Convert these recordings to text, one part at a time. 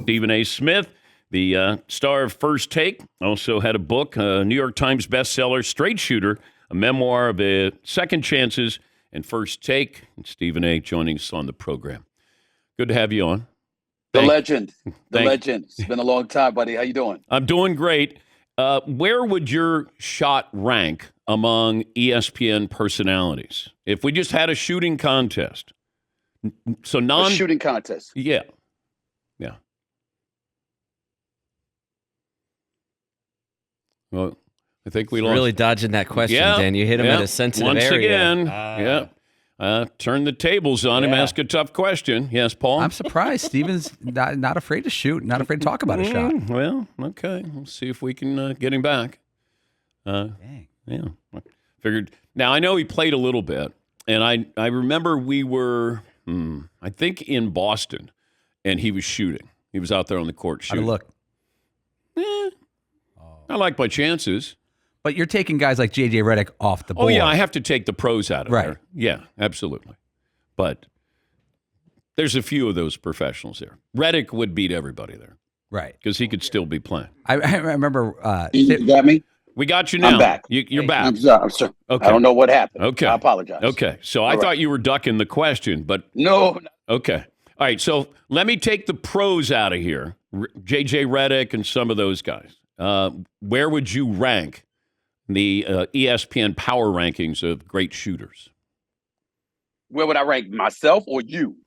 Stephen A. Smith, the star of First Take, also had a book, a New York Times bestseller, Straight Shooter, a memoir of second chances and First Take. And Stephen A. joining us on the program. Good to have you on. The legend. It's been a long time, buddy. How you doing? I'm doing great. Where would your shot rank among ESPN personalities if we just had a shooting contest? So A shooting contest. Yeah. Well, I think we lost. Really dodging that question, Dan. You hit him at a sensitive area. Once again, turn the tables on him, ask a tough question. Yes, Paul? I'm surprised. Steven's not afraid to shoot, not afraid to talk about a shot. Well, okay. We'll see if we can get him back. Dang. Yeah. Figured. Now, I know he played a little bit, and I remember we were, I think, in Boston, and he was shooting. He was out there on the court shooting. How'd it look? I like my chances. But you're taking guys like J.J. Redick off the board. Oh, yeah, I have to take the pros out of Right. there. Yeah, absolutely. But there's a few of those professionals there. Redick would beat everybody there. Right. Because he could still be playing. I remember... You got me? We got you now. I'm back. You're back. I'm sorry. Okay. I don't know what happened. Okay. I apologize. Okay. So I thought you were ducking the question, but... No. Okay. All right, so let me take the pros out of here. J.J. Redick and some of those guys. Where would you rank the ESPN power rankings of great shooters? Where would I rank myself or you?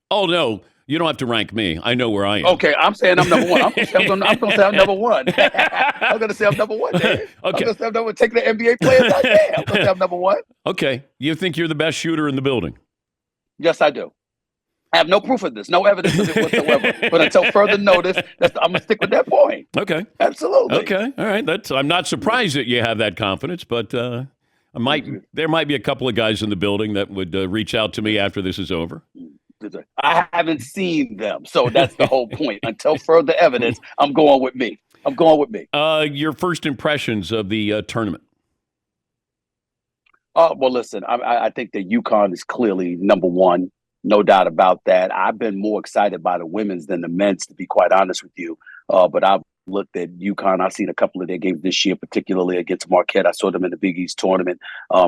Oh, no. You don't have to rank me. I know where I am. Okay, I'm saying I'm number one. I'm going to say I'm number one. I'm going to say I'm number one, man. Okay. I'm going to say I'm number one. Take the NBA players out there. I'm going to say I'm number one. Okay. You think you're the best shooter in the building? Yes, I do. I have no proof of this, no evidence of it whatsoever. But until further notice, I'm going to stick with that point. Okay. Absolutely. Okay. All right. I'm not surprised that you have that confidence, but there might be a couple of guys in the building that would reach out to me after this is over. I haven't seen them, so that's the whole point. Until further evidence, I'm going with me. Your first impressions of the tournament? Well, listen, I think that UConn is clearly number one. No doubt about that. I've been more excited by the women's than the men's, to be quite honest with you. But I've looked at UConn. I've seen a couple of their games this year, particularly against Marquette. I saw them in the Big East tournament.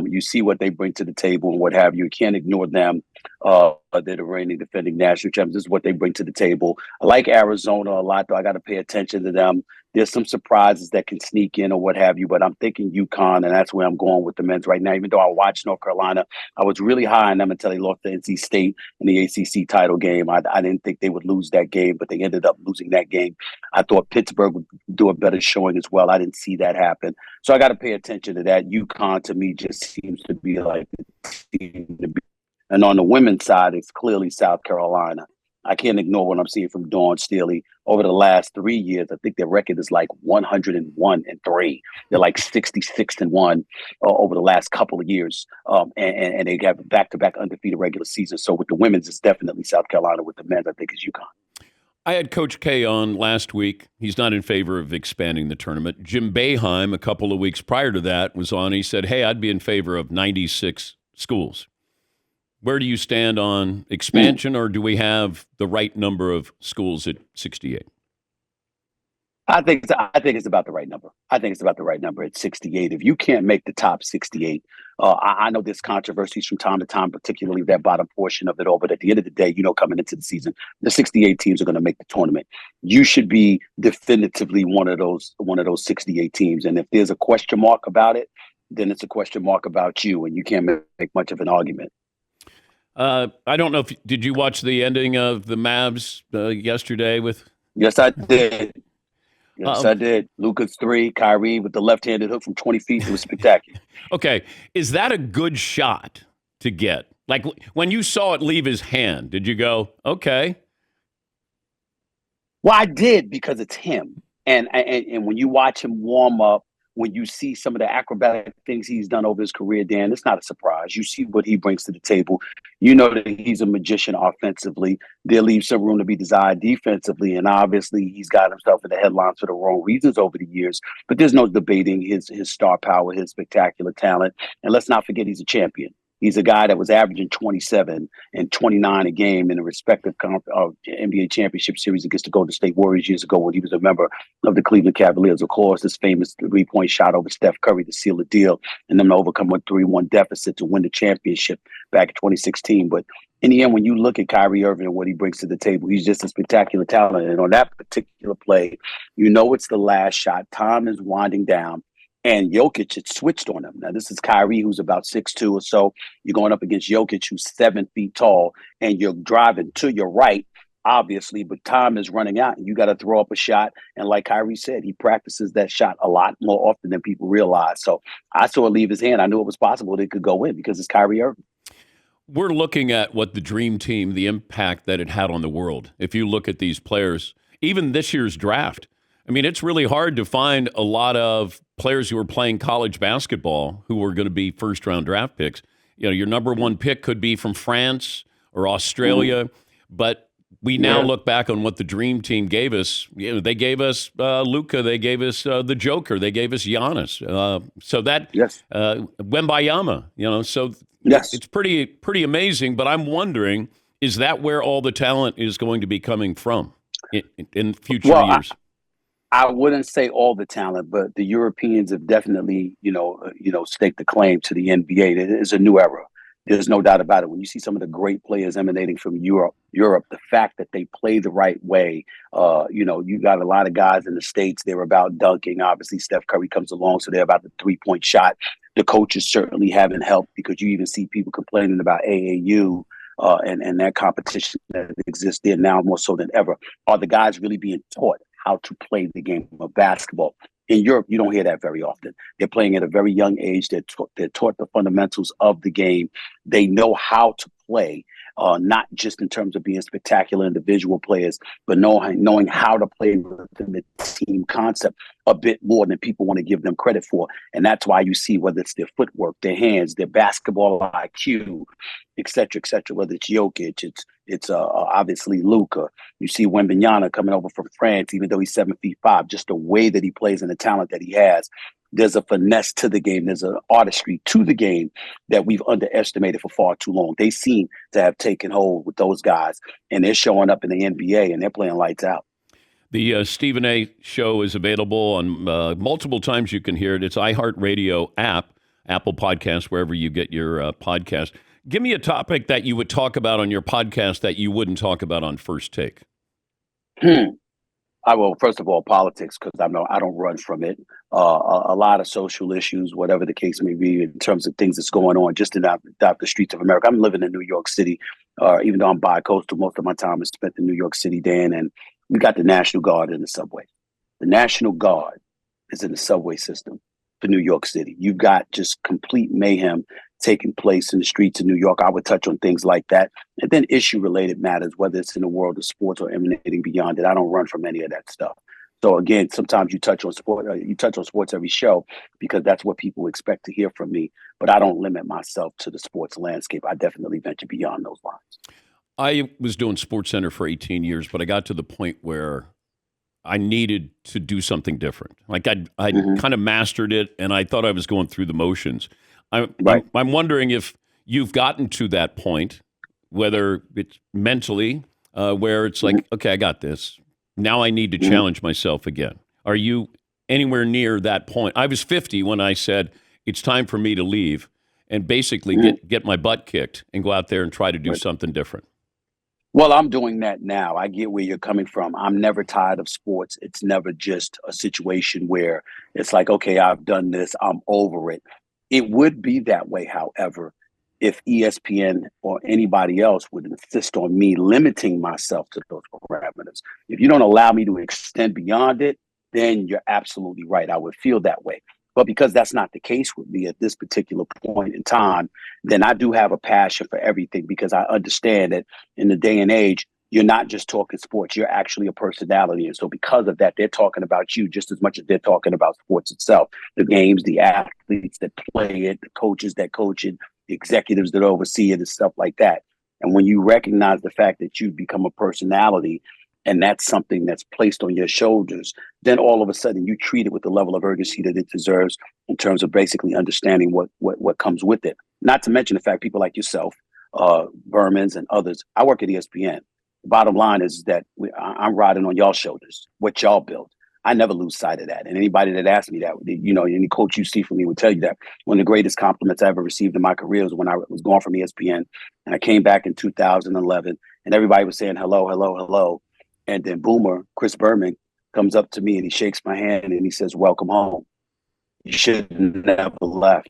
You see what they bring to the table and what have you. You can't ignore them. They're the reigning defending national champions. This is what they bring to the table. I like Arizona a lot, though. I got to pay attention to them. There's some surprises that can sneak in or what have you, but I'm thinking UConn, and that's where I'm going with the men's right now. Even though I watched North Carolina, I was really high on them until they lost to NC State in the ACC title game. I didn't think they would lose that game, but they ended up losing that game. I thought Pittsburgh would do a better showing as well. I didn't see that happen. So I got to pay attention to that. UConn, to me, just seems to be like the team to be. And on the women's side, it's clearly South Carolina. I can't ignore what I'm seeing from Dawn Staley. Over the last 3 years, I think their record is like 101-3. They're like 66-1 over the last couple of years. And they have back-to-back undefeated regular season. So with the women's, it's definitely South Carolina. With the men's, I think it's UConn. I had Coach K on last week. He's not in favor of expanding the tournament. Jim Boeheim, a couple of weeks prior to that, was on. He said, hey, I'd be in favor of 96 schools. Where do you stand on expansion, or do we have the right number of schools at 68? I think it's about the right number. I think it's about the right number at 68. If you can't make the top 68, I know there's controversies from time to time, particularly that bottom portion of it all. But at the end of the day, coming into the season, the 68 teams are going to make the tournament. You should be definitively one of those 68 teams. And if there's a question mark about it, then it's a question mark about you, and you can't make much of an argument. I don't know did you watch the ending of the Mavs yesterday with? Yes, I did. I did. Luka's 3, Kyrie with the left-handed hook from 20 feet. It was spectacular. Okay. Is that a good shot to get? Like when you saw it leave his hand, did you go, okay? Well, I did, because it's him. And when you watch him warm up, when you see some of the acrobatic things he's done over his career, Dan, it's not a surprise. You see what he brings to the table. You know that he's a magician offensively. There leaves some room to be desired defensively. And obviously, he's got himself in the headlines for the wrong reasons over the years. But there's no debating his star power, his spectacular talent. And let's not forget, he's a champion. He's a guy that was averaging 27 and 29 a game in the respective NBA championship series against the Golden State Warriors years ago when he was a member of the Cleveland Cavaliers. Of course, his famous three-point shot over Steph Curry to seal the deal and then to overcome a 3-1 deficit to win the championship back in 2016. But in the end, when you look at Kyrie Irving and what he brings to the table, he's just a spectacular talent. And on that particular play, you know it's the last shot. Time is winding down. And Jokic had switched on him. Now, this is Kyrie, who's about 6'2" or so. You're going up against Jokic, who's 7 feet tall, and you're driving to your right, obviously, but time is running out, and you got to throw up a shot. And like Kyrie said, he practices that shot a lot more often than people realize. So I saw it leave his hand. I knew it was possible that it could go in because it's Kyrie Irving. We're looking at what the Dream Team, the impact that it had on the world. If you look at these players, even this year's draft, I mean, it's really hard to find a lot of players who are playing college basketball who are going to be first-round draft picks. You know, your number one pick could be from France or Australia, but we now look back on what the Dream Team gave us. You know, they gave us Luka, they gave us the Joker, they gave us Giannis. So that Wembayama, you know, so it's pretty amazing. But I'm wondering, is that where all the talent is going to be coming from in future years? I wouldn't say all the talent, but the Europeans have definitely, staked the claim to the NBA. It is a new era. There's no doubt about it. When you see some of the great players emanating from Europe, the fact that they play the right way, you got a lot of guys in the States, they're about dunking. Obviously, Steph Curry comes along, so they're about the three-point shot. The coaches certainly haven't helped because you even see people complaining about AAU and that competition that exists there now more so than ever. Are the guys really being taught how to play the game of basketball? In Europe, you don't hear that very often. They're playing at a very young age. They're taught the fundamentals of the game. They know how to play, not just in terms of being spectacular individual players, but knowing how to play within the team concept a bit more than people want to give them credit for. And that's why you see whether it's their footwork, their hands, their basketball IQ, et cetera, whether it's Jokic, it's obviously Luka. You see Wembanyama coming over from France, even though he's 7'5", just the way that he plays and the talent that he has. There's a finesse to the game. There's an artistry to the game that we've underestimated for far too long. They seem to have taken hold with those guys, and they're showing up in the NBA, and they're playing lights out. The Stephen A. Show is available on multiple times. You can hear it. It's iHeartRadio app, Apple Podcasts, wherever you get your podcast. Give me a topic that you would talk about on your podcast that you wouldn't talk about on First Take. I will, first of all, politics, because I don't run from it. A lot of social issues, whatever the case may be, in terms of things that's going on just in the streets of America. I'm living in New York City, even though I'm bi-coastal. Most of my time is spent in New York City, Dan, and we got the National Guard in the subway. The National Guard is in the subway system for New York City. You've got just complete mayhem taking place in the streets of New York. I would touch on things like that. And then issue-related matters, whether it's in the world of sports or emanating beyond it. I don't run from any of that stuff. So again, sometimes you touch on sports every show because that's what people expect to hear from me. But I don't limit myself to the sports landscape. I definitely venture beyond those lines. I was doing SportsCenter for 18 years, but I got to the point where I needed to do something different. Like I kind of mastered it, and I thought I was going through the motions. I'm wondering if you've gotten to that point, whether it's mentally, where it's like, okay, I got this. Now I need to challenge myself again. Are you anywhere near that point? I was 50 when I said it's time for me to leave and basically get my butt kicked and go out there and try to do something different. Well, I'm doing that now. I get where you're coming from. I'm never tired of sports. It's never just a situation where it's like, okay, I've done this, I'm over it. It would be that way, however, if ESPN or anybody else would insist on me limiting myself to those parameters. If you don't allow me to extend beyond it, then you're absolutely right. I would feel that way. But because that's not the case with me at this particular point in time, then I do have a passion for everything because I understand that in the day and age, you're not just talking sports, you're actually a personality. And so because of that, they're talking about you just as much as they're talking about sports itself. The games, the athletes that play it, the coaches that coach it, the executives that oversee it and stuff like that. And when you recognize the fact that you become a personality, and that's something that's placed on your shoulders, then all of a sudden you treat it with the level of urgency that it deserves in terms of basically understanding what comes with it. Not to mention the fact people like yourself, Bermans and others, I work at ESPN. The bottom line is that I'm riding on y'all shoulders, what y'all built. I never lose sight of that. And anybody that asks me that, any coach you see from me would tell you that one of the greatest compliments I ever received in my career was when I was going from ESPN and I came back in 2011 and everybody was saying, hello, hello, hello. And then Boomer, Chris Berman, comes up to me and he shakes my hand and he says, welcome home. You should have never left.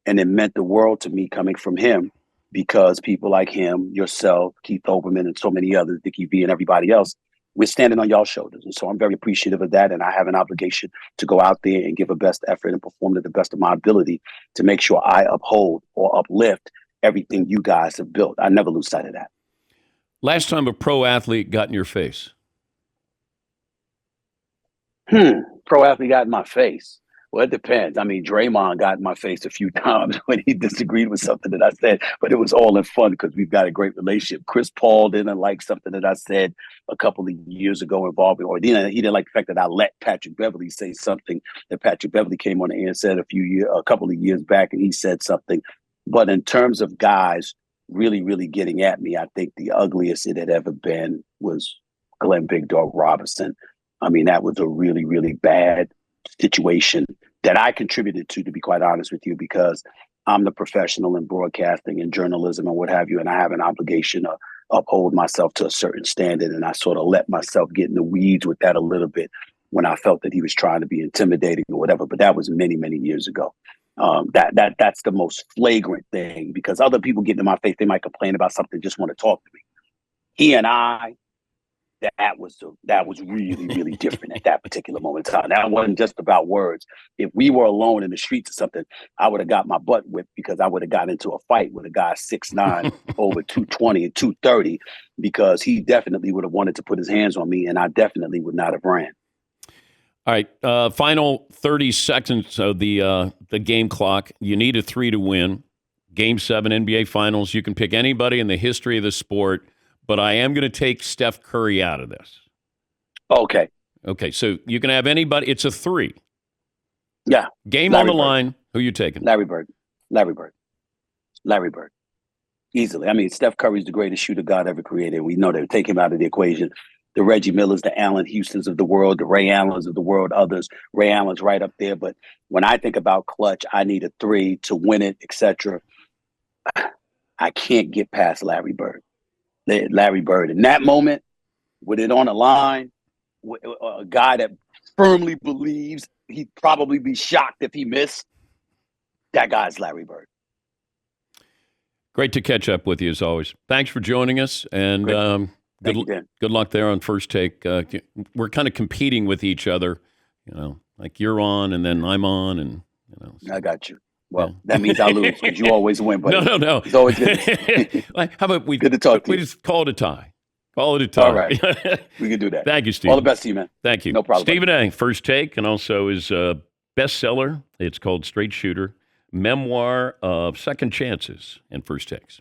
And it meant the world to me coming from him because people like him, yourself, Keith Olbermann, and so many others, Dickie V and everybody else, we're standing on y'all shoulders. And so I'm very appreciative of that. And I have an obligation to go out there and give a best effort and perform to the best of my ability to make sure I uphold or uplift everything you guys have built. I never lose sight of that. Last time a pro athlete got in your face? Pro athlete got in my face. Well, it depends. I mean, Draymond got in my face a few times when he disagreed with something that I said, but it was all in fun because we've got a great relationship. Chris Paul didn't like something that I said a couple of years ago involving, or he didn't like the fact that I let Patrick Beverley say something that Patrick Beverley came on the air and said a couple of years back, and he said something. But in terms of guys really, really getting at me, I think the ugliest it had ever been was Glenn Big Dog Robinson. I mean, that was a really, really bad situation that I contributed to be quite honest with you, because I'm the professional in broadcasting and journalism and what have you, and I have an obligation to uphold myself to a certain standard, and I sort of let myself get in the weeds with that a little bit when I felt that he was trying to be intimidating or whatever, but that was many, many years ago. That's the most flagrant thing, because other people get in my face, they might complain about something, just want to talk to me. He and I, that was really, really different at that particular moment in time. That wasn't just about words. If we were alone in the streets or something, I would have got my butt whipped because I would have got into a fight with a guy 6'9", over 220 and 230, because he definitely would have wanted to put his hands on me, and I definitely would not have ran. All right, final 30 seconds of the game clock. You need a 3 to win. Game 7 NBA Finals. You can pick anybody in the history of the sport, but I am going to take Steph Curry out of this. Okay. Okay, so you can have anybody. It's a 3. Yeah. Game Larry on the Bird. line. Who you taking? Larry Bird. Easily. I mean, Steph Curry's the greatest shooter God ever created. We know that. Take him out of the equation. The Reggie Millers, the Allen Houstons of the world, the Ray Allens of the world, others. Ray Allen's right up there. But when I think about clutch, I need a 3 to win it, etc. I can't get past Larry Bird. Larry Bird. In that moment, with it on the line, a guy that firmly believes he'd probably be shocked if he missed, that guy's Larry Bird. Great to catch up with you as always. Thanks for joining us, and good luck there on First Take. We're kind of competing with each other, like you're on and then I'm on, and I got you. Well, that means I lose because you always win, buddy. No. It's always good. How about good to talk to you. We just call it a tie. Call it a tie. All right. We can do that. Thank you, Steve. All the best to you, man. Thank you. No problem. Stephen A., First Take, and also his bestseller. It's called Straight Shooter, Memoir of Second Chances and First Takes.